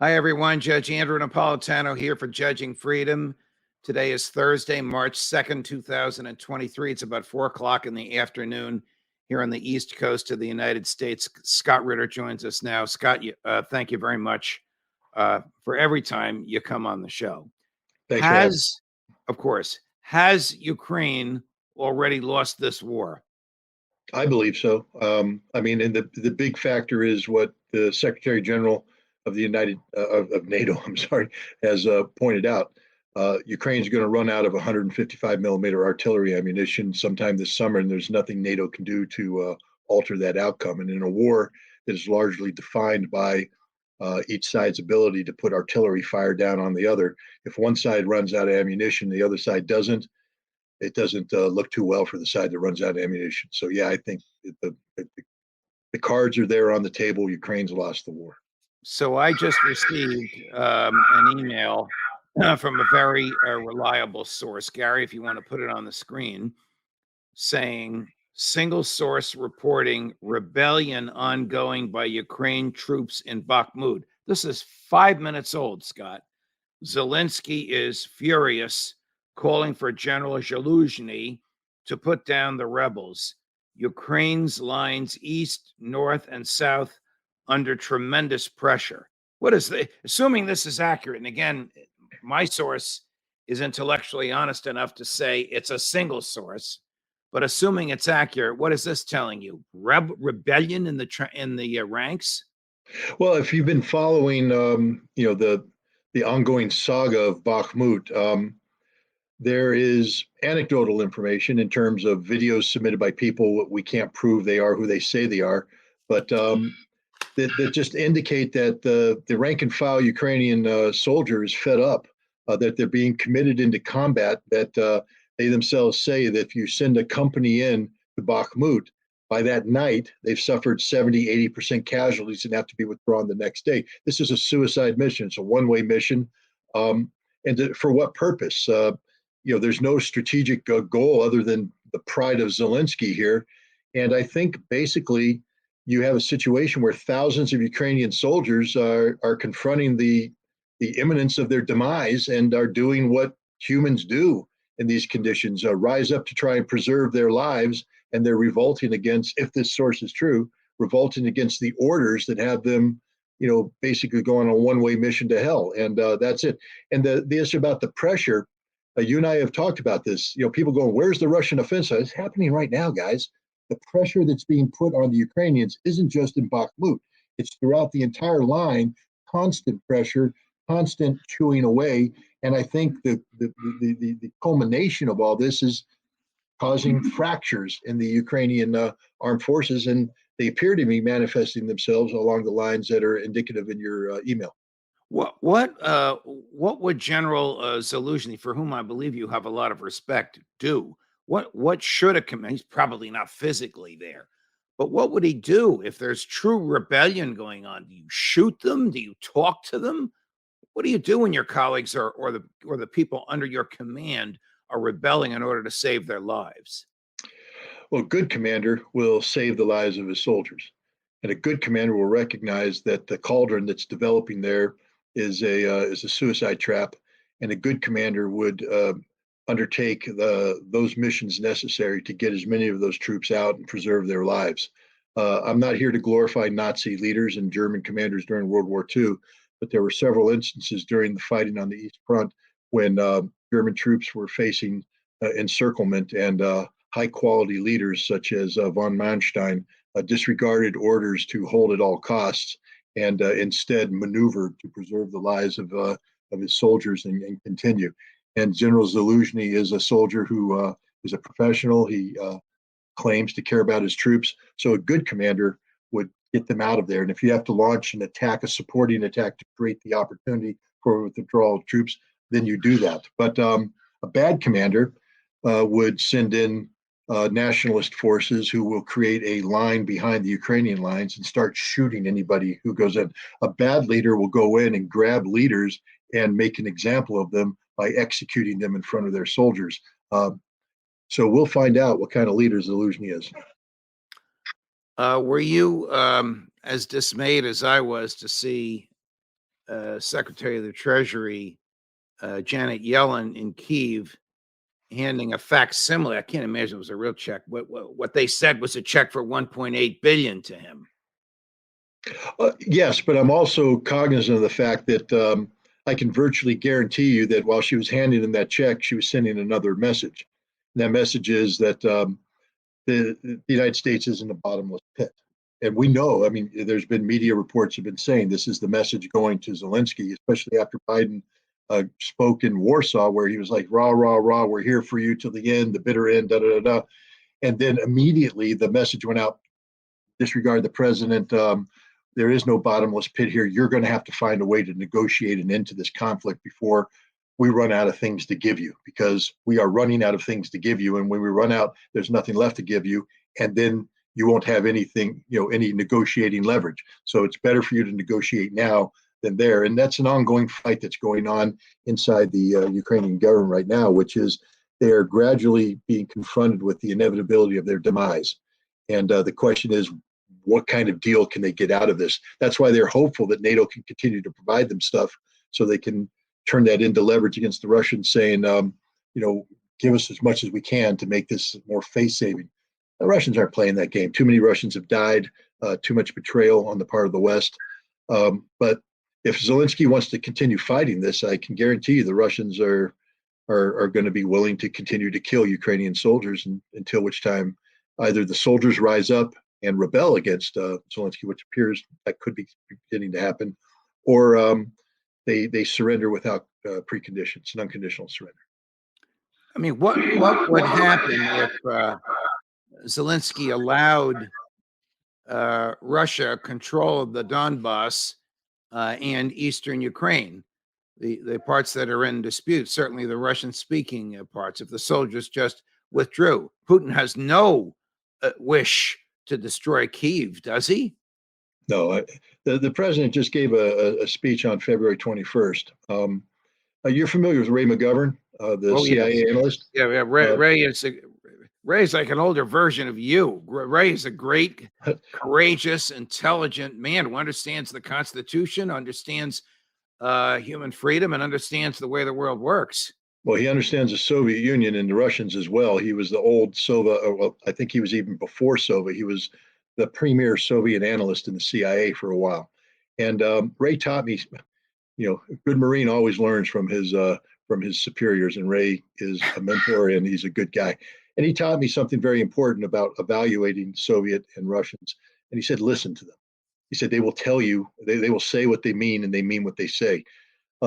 Hi, everyone. Judge Andrew Napolitano here for Judging Freedom. Today is Thursday, March 2nd, 2023. It's about 4 o'clock in the afternoon here on the East Coast of the United States. Scott Ritter joins us now. Scott, thank you very much for every time you come on the show. Thanks Has Ukraine already lost this war? I believe so. And the big factor is what the Secretary General of the of NATO, I'm sorry, has pointed out. Ukraine's going to run out of 155 millimeter artillery ammunition sometime this summer, and there's nothing NATO can do to alter that outcome. And in a war that is largely defined by each side's ability to put artillery fire down on the other, if one side runs out of ammunition, the other side doesn't. It doesn't look too well for the side that runs out of ammunition. So yeah, I think the cards are there on the table. Ukraine's lost the war. So I just received an email from a very reliable source, Gary, if you want to put it on the screen, saying single source reporting rebellion ongoing by Ukraine troops in Bakhmut. This is 5 minutes old, Scott. Zelensky is furious, calling for General Zaluzhny to put down the rebels. Ukraine's lines east, north, and south under tremendous pressure. What is the, assuming this is accurate, and again, my source is intellectually honest enough to say it's a single source, but assuming it's accurate, what is this telling you? Rebellion in the ranks? Well, if you've been following, the ongoing saga of Bakhmut, there is anecdotal information in terms of videos submitted by people. We can't prove they are who they say they are, but that just indicate that the rank and file Ukrainian soldiers fed up, that they're being committed into combat, that they themselves say that if you send a company in to Bakhmut, by that night, they've suffered 70, 80% casualties and have to be withdrawn the next day. This is a suicide mission. It's a one-way mission. For what purpose? There's no strategic goal other than the pride of Zelensky here. And I think basically you have a situation where thousands of Ukrainian soldiers are confronting the imminence of their demise and are doing what humans do in these conditions, rise up to try and preserve their lives. And they're revolting against, if this source is true, revolting against the orders that have them, basically going on a one-way mission to hell. And that's it. And the issue about the pressure, you and I have talked about this. People going, where's the Russian offensive? It's happening right now, guys. The pressure that's being put on the Ukrainians isn't just in Bakhmut. It's throughout the entire line, constant pressure, constant chewing away. And I think the culmination of all this is causing fractures in the Ukrainian armed forces, and they appear to be manifesting themselves along the lines that are indicative in your email. What would General Zaluzhny, for whom I believe you have a lot of respect, do? What should a command? He's probably not physically there, but what would he do if there's true rebellion going on? Do you shoot them? Do you talk to them? What do you do when your colleagues or the people under your command are rebelling in order to save their lives? Well, a good commander will save the lives of his soldiers, and a good commander will recognize that the cauldron that's developing there is a suicide trap, and a good commander would undertake those missions necessary to get as many of those troops out and preserve their lives. I'm not here to glorify Nazi leaders and German commanders during World War II, but there were several instances during the fighting on the East Front when German troops were facing encirclement, and high quality leaders such as von Manstein disregarded orders to hold at all costs and instead maneuvered to preserve the lives of his soldiers and continue. And General Zaluzhny is a soldier who is a professional. He claims to care about his troops. So a good commander would get them out of there. And if you have to launch an attack, a supporting attack to create the opportunity for withdrawal of troops, then you do that. But a bad commander would send in nationalist forces who will create a line behind the Ukrainian lines and start shooting anybody who goes in. A bad leader will go in and grab leaders and make an example of them by executing them in front of their soldiers. So we'll find out what kind of leader Zaluzhny is. Were you as dismayed as I was to see Secretary of the Treasury, Janet Yellen, in Kiev, handing a facsimile. I can't imagine it was a real check. What they said was a check for 1.8 billion to him. Yes, but I'm also cognizant of the fact that I can virtually guarantee you that while she was handing him that check, she was sending another message. And that message is that the United States isn't a bottomless pit. And we know, I mean, there's been media reports have been saying this is the message going to Zelensky, especially after Biden spoke in Warsaw, where he was like, rah, rah, rah, we're here for you till the end, the bitter end, da, da, da, da. And then immediately the message went out, disregard the president. There is no bottomless pit here. You're going to have to find a way to negotiate an end to this conflict before we run out of things to give you, because we are running out of things to give you. And when we run out, there's nothing left to give you. And then you won't have anything, any negotiating leverage. So it's better for you to negotiate now than there. And that's an ongoing fight that's going on inside the Ukrainian government right now, which is they are gradually being confronted with the inevitability of their demise. And the question is, what kind of deal can they get out of this? That's why they're hopeful that NATO can continue to provide them stuff so they can turn that into leverage against the Russians, saying, give us as much as we can to make this more face-saving. The Russians aren't playing that game. Too many Russians have died, too much betrayal on the part of the West. But if Zelensky wants to continue fighting this, I can guarantee you the Russians are going to be willing to continue to kill Ukrainian soldiers until which time either the soldiers rise up and rebel against Zelensky, which appears that could be beginning to happen, or they surrender without preconditions, an unconditional surrender. I mean, what would happen if Zelensky allowed Russia control of the Donbass and eastern Ukraine, the parts that are in dispute, certainly the Russian-speaking parts, if the soldiers just withdrew? Putin has no wish to destroy Kiev, does he? No, the president just gave a speech on February 21st. You're familiar with Ray McGovern, the CIA analyst? Yeah, Ray is like an older version of you. Ray is a great, courageous, intelligent man who understands the Constitution, understands human freedom, and understands the way the world works. Well, he understands the Soviet Union and the Russians as well. He was the old Soviet, well, I think he was even before Soviet. He was the premier Soviet analyst in the CIA for a while. And Ray taught me, a good Marine always learns from his superiors, and Ray is a mentor and he's a good guy. And he taught me something very important about evaluating Soviet and Russians. And he said, listen to them. He said, they will tell you, they will say what they mean and they mean what they say.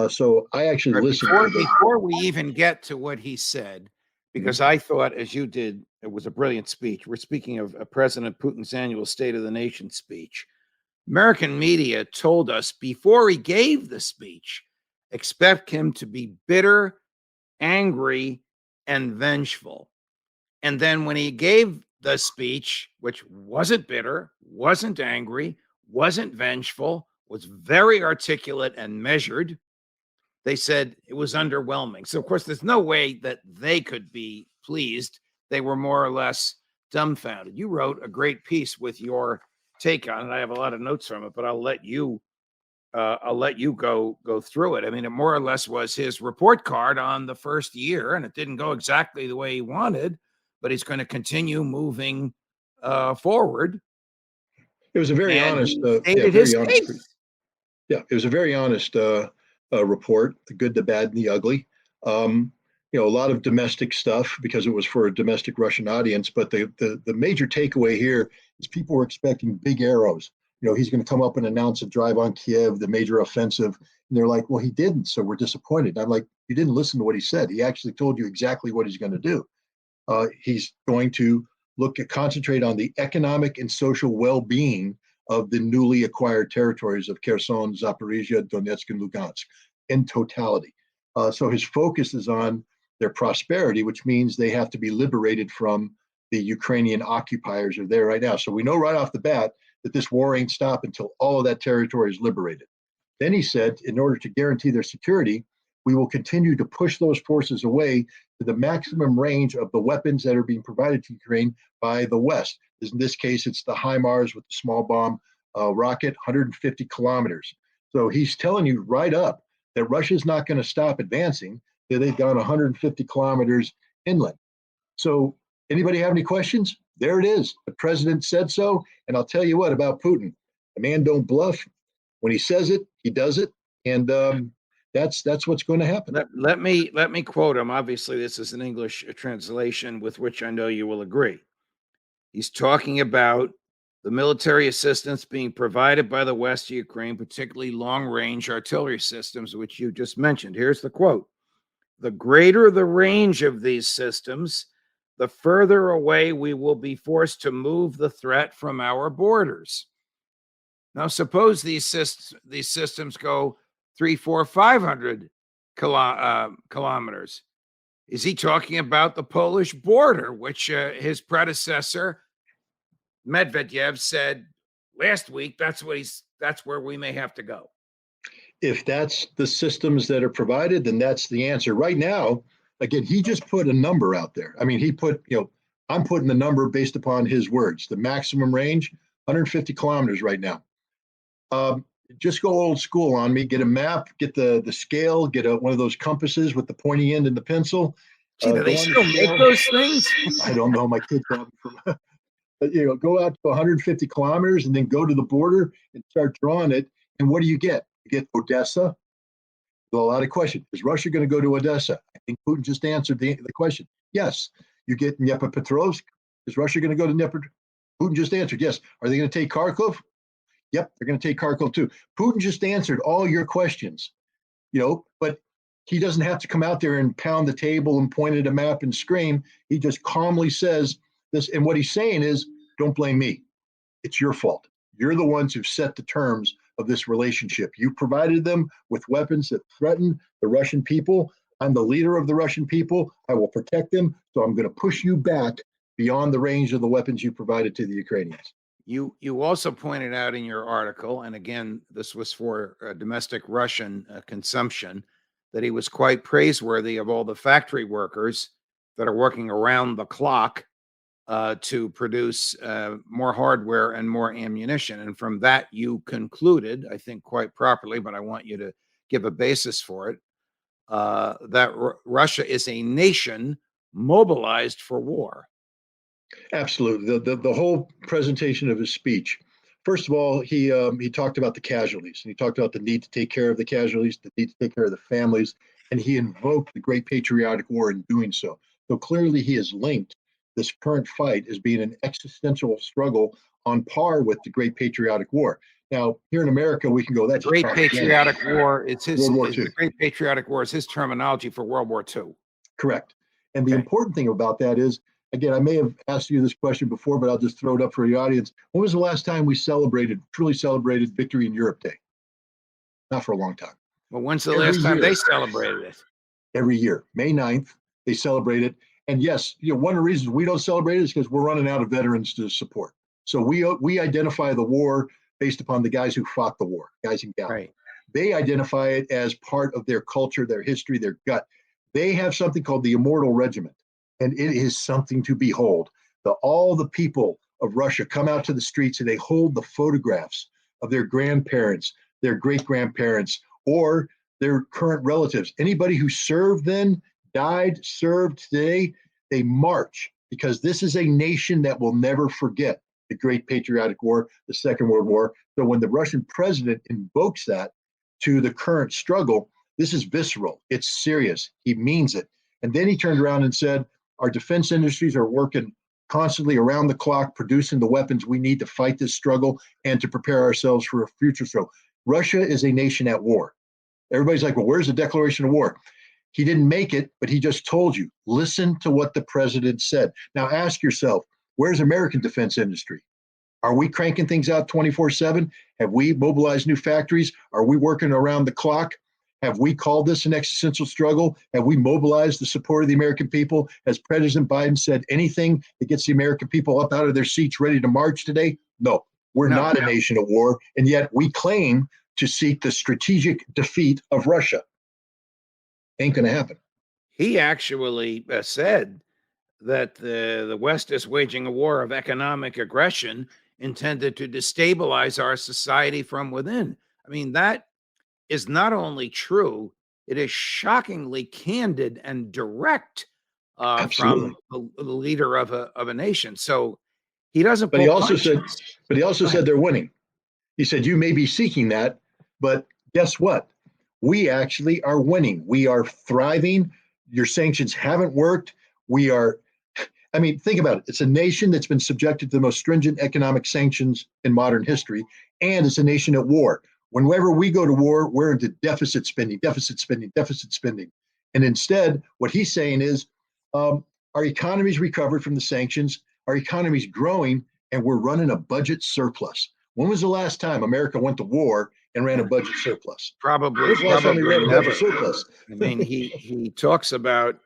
So I actually listened to them. Before we even get to what he said, because I thought, as you did, it was a brilliant speech. We're speaking of President Putin's annual State of the Nation speech. American media told us before he gave the speech, expect him to be bitter, angry, and vengeful. And then when he gave the speech, which wasn't bitter, wasn't angry, wasn't vengeful, was very articulate and measured, they said it was underwhelming. So, of course, there's no way that they could be pleased. They were more or less dumbfounded. You wrote a great piece with your take on it. I have a lot of notes from it, but I'll let you go through it. I mean, it more or less was his report card on the first year, and it didn't go exactly the way he wanted, but he's going to continue moving forward. It was a very honest, stated his case. Yeah, it was a very honest report, the good, the bad, and the ugly. A lot of domestic stuff because it was for a domestic Russian audience. But the major takeaway here is people were expecting big arrows. He's going to come up and announce a drive on Kiev, the major offensive. And they're like, well, he didn't. So we're disappointed. I'm like, you didn't listen to what he said. He actually told you exactly what he's going to do. He's going to concentrate on the economic and social well-being of the newly acquired territories of Kherson, Zaporizhia, Donetsk, and Lugansk in totality. So his focus is on their prosperity, which means they have to be liberated from the Ukrainian occupiers who are there right now. So we know right off the bat that this war ain't stopped until all of that territory is liberated. Then he said, in order to guarantee their security, we will continue to push those forces away to the maximum range of the weapons that are being provided to Ukraine by the West. In this case, it's the HIMARS with the small bomb rocket, 150 kilometers. So he's telling you right up that Russia's not going to stop advancing till they've gone 150 kilometers inland. So anybody have any questions? There it is. The president said so. And I'll tell you what about Putin. The man don't bluff. When he says it, he does it. And that's what's going to happen. Let me quote him. Obviously, this is an English translation with which I know you will agree. He's talking about the military assistance being provided by the West to Ukraine, particularly long-range artillery systems, which you just mentioned. Here's the quote: "The greater the range of these systems, the further away we will be forced to move the threat from our borders." Now, suppose these systems go 3, 4, 500 kilometers. Is he talking about the Polish border, which his predecessor Medvedev said last week that's where we may have to go? If that's the systems that are provided, then that's the answer. Right now, again, he just put a number out there. I mean, he put, I'm putting the number based upon his words. The maximum range, 150 kilometers right now. Just go old school on me. Get a map, get the scale, get one of those compasses with the pointy end and the pencil. Gee, do they still make those things? I don't know. My kids have them from, go out to 150 kilometers and then go to the border and start drawing it. And what do you get? You get Odessa. So a lot of questions. Is Russia going to go to Odessa? I think Putin just answered the question. Yes. You get Dnipropetrovsk. Is Russia going to go to Dnipropetrovsk? Putin just answered yes. Are they going to take Kharkov? Yep, they're going to take Kharkov too. Putin just answered all your questions, but he doesn't have to come out there and pound the table and point at a map and scream. He just calmly says this. And what he's saying is, don't blame me. It's your fault. You're the ones who've set the terms of this relationship. You provided them with weapons that threaten the Russian people. I'm the leader of the Russian people. I will protect them. So I'm going to push you back beyond the range of the weapons you provided to the Ukrainians. You also pointed out in your article, and again, this was for domestic Russian consumption, that he was quite praiseworthy of all the factory workers that are working around the clock to produce more hardware and more ammunition. And from that, you concluded, I think quite properly, but I want you to give a basis for it, that Russia is a nation mobilized for war. Absolutely. The whole presentation of his speech. First of all, he talked about the casualties. And he talked about the need to take care of the casualties, the need to take care of the families, and he invoked the Great Patriotic War in doing so. So clearly, he has linked this current fight as being an existential struggle on par with the Great Patriotic War. Now, here in America, we can go, that's Great Patriotic War. It's his World War II. The Great Patriotic War is his terminology for World War II. Correct. And the important thing about that is, again, I may have asked you this question before, but I'll just throw it up for the audience. When was the last time we truly celebrated Victory in Europe Day? Not for a long time. Well, when's the last time they celebrated it? Every year. May 9th, they celebrate it. And yes, one of the reasons we don't celebrate it is because we're running out of veterans to support. So we identify the war based upon the guys who fought the war, guys and gals. Right. They identify it as part of their culture, their history, their gut. They have something called the Immortal Regiment, and it is something to behold. All the people of Russia come out to the streets and they hold the photographs of their grandparents, their great-grandparents, or their current relatives. Anybody who served then, died, served today, they march, because this is a nation that will never forget the Great Patriotic War, the Second World War. So when the Russian president invokes that to the current struggle, this is visceral. It's serious. He means it. And then he turned around and said, our defense industries are working constantly around the clock, producing the weapons we need to fight this struggle and to prepare ourselves for a future struggle. Russia is a nation at war. Everybody's like, well, where's the declaration of war? He didn't make it, but he just told you. Listen to what the president said. Now ask yourself, where's American defense industry? Are we cranking things out 24/7? Have we mobilized new factories? Are we working around the clock? Have we called this an existential struggle? Have we mobilized the support of the American people? Has President Biden said anything that gets the American people up out of their seats ready to march today? No, we're not a nation at war. And yet we claim to seek the strategic defeat of Russia. Ain't going to happen. He actually said that the West is waging a war of economic aggression intended to destabilize our society from within. I mean, that is not only true, it is shockingly candid and direct from Absolutely. the leader of a nation. So he doesn't But he pull also said, punches. but he also Go ahead. said they're winning. He said, you may be seeking that, but guess what? We actually are winning. We are thriving. Your sanctions haven't worked. We are, I mean, think about it. It's a nation that's been subjected to the most stringent economic sanctions in modern history, and it's a nation at war. Whenever we go to war, we're into deficit spending, deficit spending, deficit spending. And instead, what he's saying is our economy's recovered from the sanctions, our economy's growing, and we're running a budget surplus. When was the last time America went to war and ran a budget surplus? Probably, When's the last time we probably ran a budget never. surplus? I mean, he talks about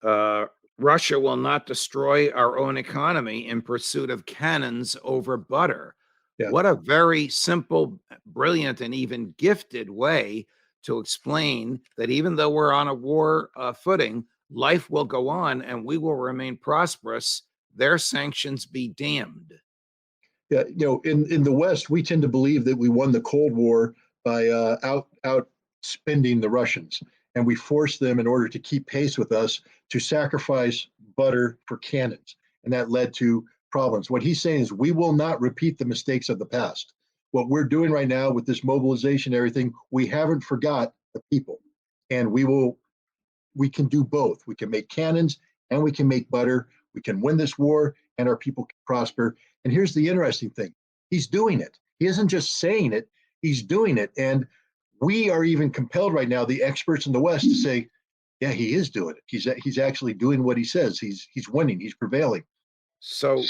uh, Russia will not destroy our own economy in pursuit of cannons over butter. Yeah. What a very simple, brilliant, and even gifted way to explain that even though we're on a war footing, life will go on and we will remain prosperous. Their sanctions be damned. Yeah, in the West, we tend to believe that we won the Cold War by out spending the Russians, and we forced them in order to keep pace with us to sacrifice butter for cannons, and that led to problems. What he's saying is we will not repeat the mistakes of the past. What we're doing right now with this mobilization, and everything, we haven't forgot the people, and we can do both. We can make cannons and we can make butter. We can win this war and our people can prosper. And here's the interesting thing, he's doing it. He isn't just saying it, he's doing it. And we are even compelled right now, the experts in the West, to say, yeah, he is doing it. He's actually doing what he says. He's winning. He's prevailing. So,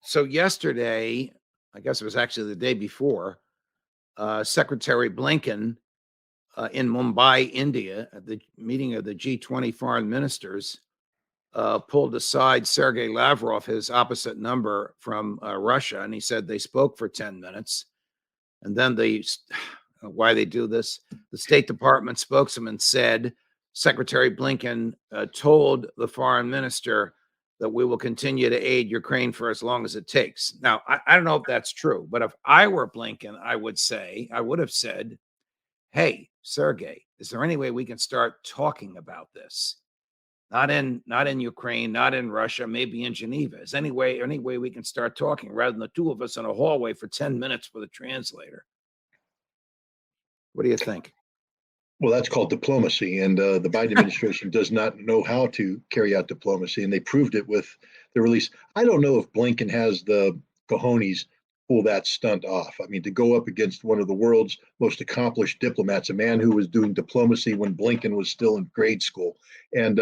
so yesterday, I guess it was actually the day before, Secretary Blinken in Mumbai, India, at the meeting of the G20 foreign ministers, pulled aside Sergei Lavrov, his opposite number from Russia, and he said they spoke for 10 minutes. And then why they do this, the State Department spokesman said Secretary Blinken told the foreign minister that we will continue to aid Ukraine for as long as it takes. Now, I don't know if that's true, but if I were Blinken, I would have said, hey, Sergey, is there any way we can start talking about this? Not in Ukraine, not in Russia, maybe in Geneva. Is any way we can start talking rather than the two of us in a hallway for 10 minutes with a translator? What do you think? Well, that's called diplomacy, and the Biden administration does not know how to carry out diplomacy, and they proved it with the release. I don't know if Blinken has the cojones to pull that stunt off. I mean, to go up against one of the world's most accomplished diplomats, a man who was doing diplomacy when Blinken was still in grade school, and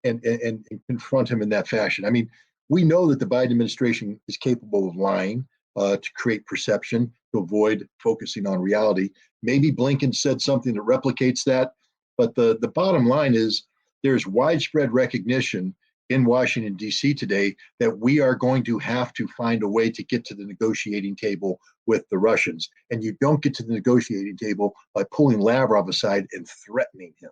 and confront him in that fashion. I mean, we know that the Biden administration is capable of lying to create perception, to avoid focusing on reality. Maybe Blinken said something that replicates that, but the bottom line is there's widespread recognition in Washington, D.C. today that we are going to have to find a way to get to the negotiating table with the Russians. And you don't get to the negotiating table by pulling Lavrov aside and threatening him.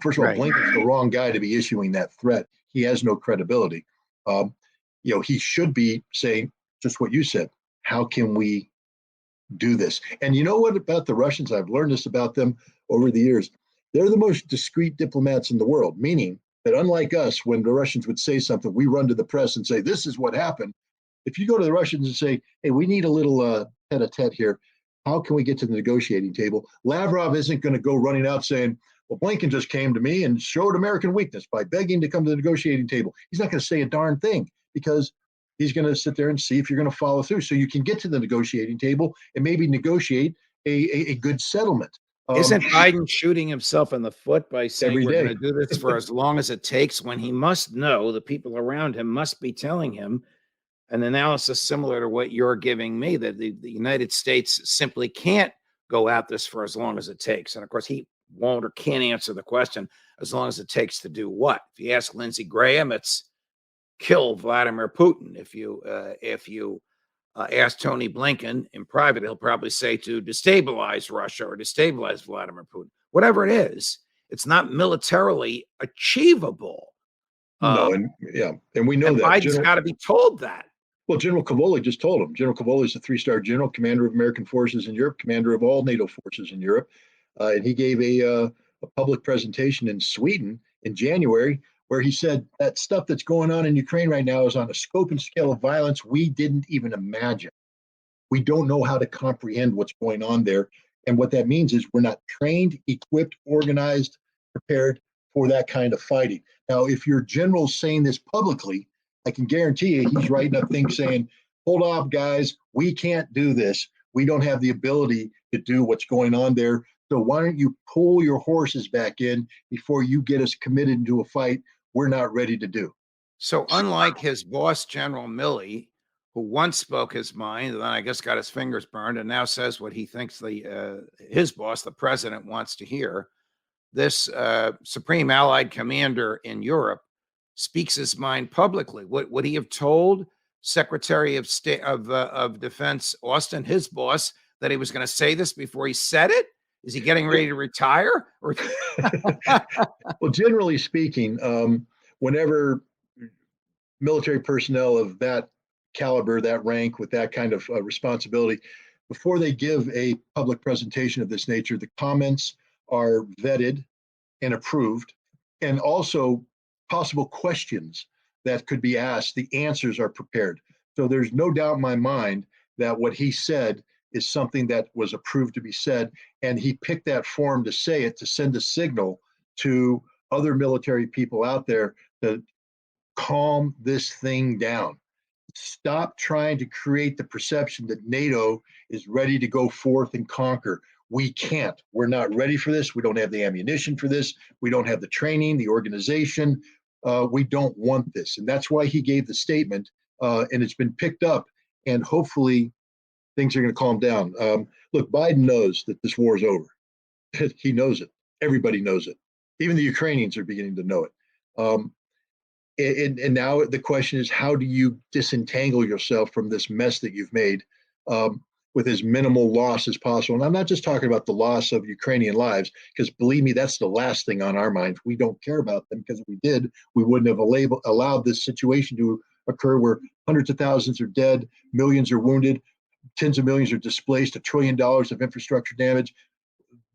First of all, Right. Blinken's the wrong guy to be issuing that threat. He has no credibility. Um, he should be saying just what you said. How can we do this? And you know what about the Russians? I've learned this about them over the years. They're the most discreet diplomats in the world, meaning that unlike us, when the Russians would say something, we run to the press and say, this is what happened. If you go to the Russians and say, hey, we need a little tete-a-tete here, how can we get to the negotiating table? Lavrov isn't going to go running out saying, well, Blinken just came to me and showed American weakness by begging to come to the negotiating table. He's not going to say a darn thing because he's going to sit there and see if you're going to follow through. So you can get to the negotiating table and maybe negotiate a good settlement. Isn't Biden shooting himself in the foot by saying Every we're going day. to do this for as long as it takes when he must know the people around him must be telling him an analysis similar to what you're giving me, that the United States simply can't go at this for as long as it takes. And of course, he won't or can't answer the question as long as it takes to do what. If you ask Lindsey Graham, it's kill Vladimir Putin. If you ask Tony Blinken in private, he'll probably say to destabilize Russia or destabilize Vladimir Putin. Whatever it is, it's not militarily achievable. No, Um, and yeah, and we know and that. Biden's got to be told that. Well, General Cavoli just told him. General Cavoli is a three-star general, commander of American forces in Europe, commander of all NATO forces in Europe. And he gave a public presentation in Sweden in January where he said that stuff that's going on in Ukraine right now is on a scope and scale of violence we didn't even imagine. We don't know how to comprehend what's going on there. And what that means is we're not trained, equipped, organized, prepared for that kind of fighting. Now, if your general's saying this publicly, I can guarantee you he's writing up things saying, hold up, guys, we can't do this. We don't have the ability to do what's going on there. So why don't you pull your horses back in before you get us committed into a fight we're not ready to do? So unlike his boss, General Milley, who once spoke his mind and then I guess got his fingers burned and now says what he thinks his boss, the president, wants to hear, this supreme allied commander in Europe speaks his mind publicly. Would he have told Secretary of State of Defense Austin, his boss, that he was going to say this before he said it? Is he getting ready to retire? Or Well, generally speaking, whenever military personnel of that caliber, that rank, with that kind of responsibility, before they give a public presentation of this nature, the comments are vetted and approved, and also possible questions that could be asked, the answers are prepared. So there's no doubt in my mind that what he said is something that was approved to be said, and he picked that form to say it to send a signal to other military people out there to calm this thing down. Stop trying to create the perception that NATO is ready to go forth and conquer. We can't. We're not ready for this. We don't have the ammunition for this. We don't have the training, the organization. We don't want this. And that's why he gave the statement, and it's been picked up. And hopefully things are going to calm down. Look, Biden knows that this war is over. He knows it. Everybody knows it. Even the Ukrainians are beginning to know it. And now the question is, how do you disentangle yourself from this mess that you've made with as minimal loss as possible? And I'm not just talking about the loss of Ukrainian lives, because believe me, that's the last thing on our minds. We don't care about them, because if we did, we wouldn't have allowed this situation to occur where hundreds of thousands are dead, millions are wounded, tens of millions are displaced, $1 trillion of infrastructure damage.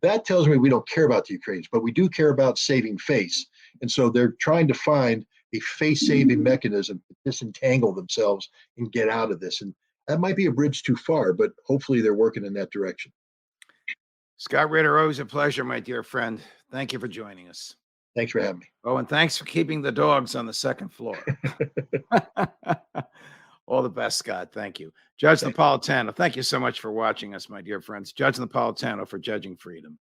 That tells me we don't care about the Ukrainians, but we do care about saving face. And so they're trying to find a face-saving mechanism to disentangle themselves and get out of this. And that might be a bridge too far, but hopefully they're working in that direction. Scott Ritter, always a pleasure, my dear friend. Thank you for joining us. Thanks for having me. Oh, and thanks for keeping the dogs on the second floor. All the best, Scott. Thank you. Judge Napolitano, thank you so much for watching us, my dear friends. Judge Napolitano for Judging Freedom.